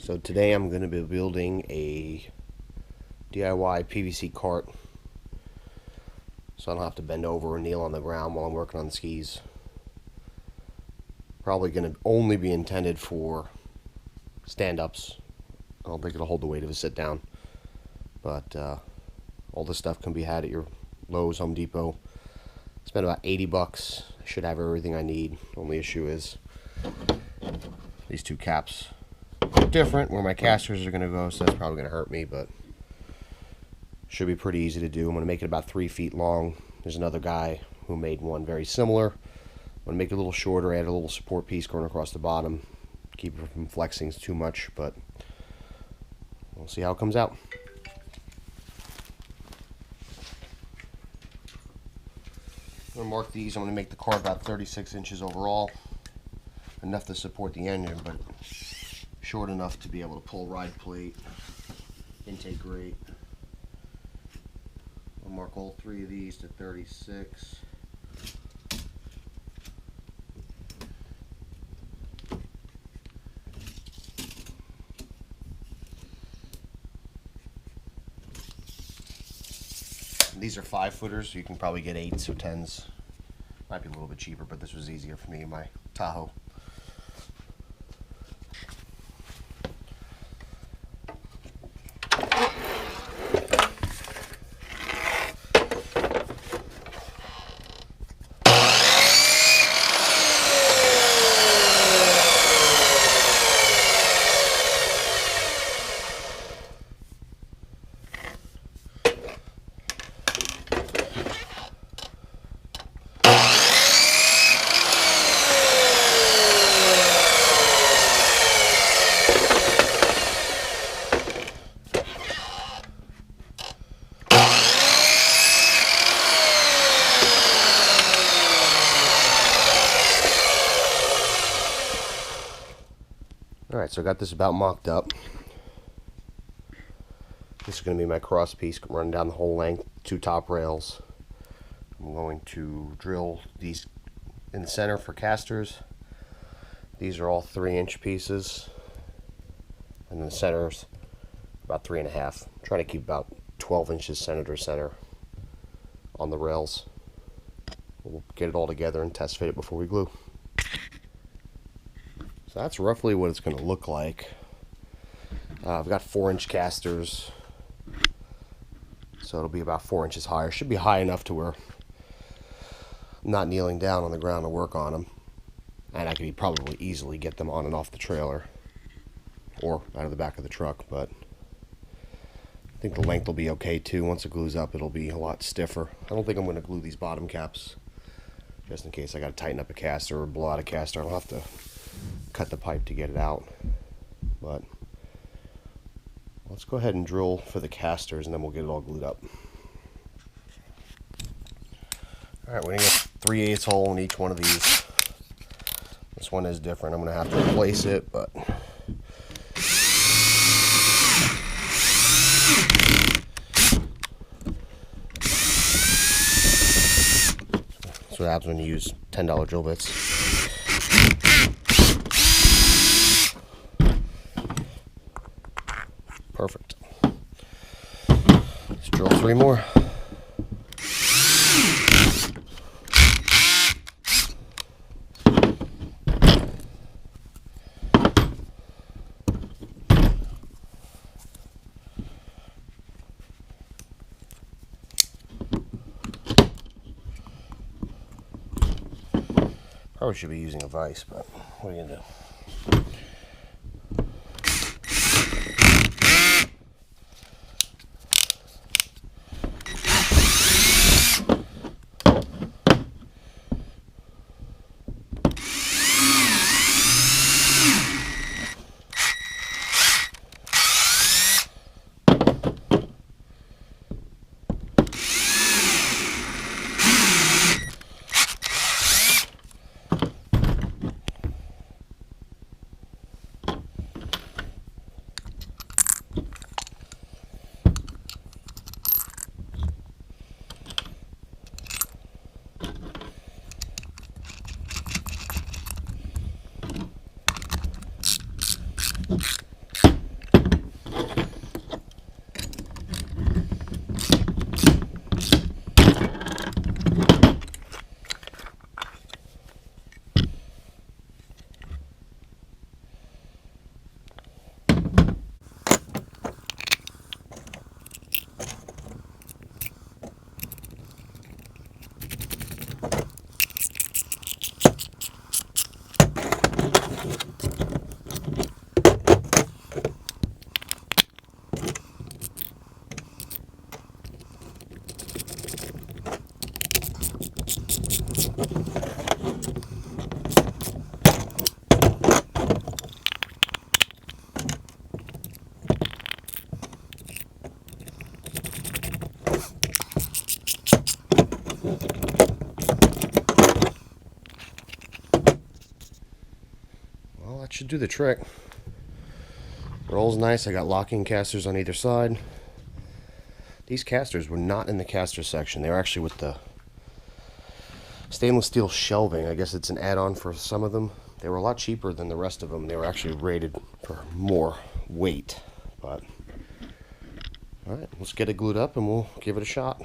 So today I'm going to be building a DIY PVC cart so I don't have to bend over or kneel on the ground while I'm working on the skis. Probably going to only be intended for stand-ups. I don't think it'll hold the weight of a sit-down, but all this stuff can be had at your Lowe's, Home Depot. Spent about 80 bucks. I should have everything I need. Only issue is these two caps are different where my casters are going to go, so that's probably going to hurt me, but should be pretty easy to do. I'm going to make it about 3 feet long. There's another guy who made one very similar. I'm going to make it a little shorter, add a little support piece going across the bottom, keep it from flexing too much, but we'll see how it comes out. I'm going to mark these. I'm going to make the cart about 36 inches overall. Enough to support the engine, but short enough to be able to pull ride plate, intake grate. I'll mark all 3 of these to 36. These are 5-footers, so you can probably get 8s or 10s. Might be a little bit cheaper, but this was easier for me in my Tahoe. Alright, so I got this about mocked up. This is going to be my cross piece running down the whole length, 2 top rails. I'm going to drill these in the center for casters. These are all 3-inch pieces, and then the center's about 3.5. I'm trying to keep about 12 inches center to center on the rails. We'll get it all together and test fit it before we glue. So that's roughly what it's going to look like. I've got 4-inch casters, so it'll be about 4 inches higher. Should be high enough to where I'm not kneeling down on the ground to work on them. And I could probably easily get them on and off the trailer or out of the back of the truck, but I think the length will be okay too. Once it glues up, it'll be a lot stiffer. I don't think I'm going to glue these bottom caps, just in case I got to tighten up a caster or blow out a caster. I'll have to cut the pipe to get it out, but let's go ahead and drill for the casters and then we'll get it all glued up. Alright, we're going to get 3/8 hole in each one of these. This one is different. I'm going to have to replace it, but that's what happens when you use $10 drill bits. Perfect. Let's drill 3 more. Probably should be using a vise, but what are you gonna do? Well, that should do the trick. Rolls nice. I got locking casters on either side. These casters were not in the caster section. They were actually with the stainless steel shelving. I guess it's an add-on for some of them. They were a lot cheaper than the rest of them. They were actually rated for more weight. But alright, let's get it glued up and we'll give it a shot.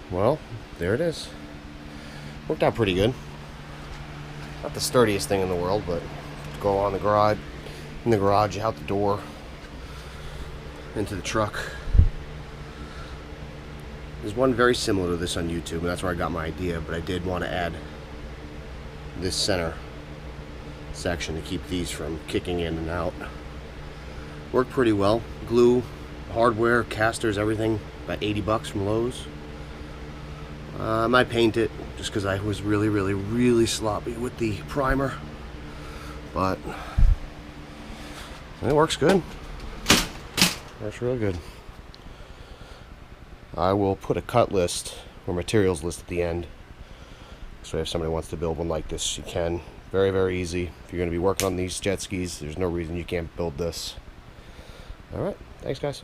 Well, there it is. Worked out pretty good. Not the sturdiest thing in the world, but go on the garage, in the garage, out the door, into the truck. There's one very similar to this on YouTube, and that's where I got my idea, but I did want to add this center section to keep these from kicking in and out. Worked pretty well. Glue, hardware, casters, everything, about 80 bucks from Lowe's. I might paint it just because I was really sloppy with the primer, but it works good. Works real good. I will put a cut list or materials list at the end, so if somebody wants to build one like this, you can. Very easy. If you're going to be working on these jet skis, there's no reason you can't build this. Alright, thanks guys.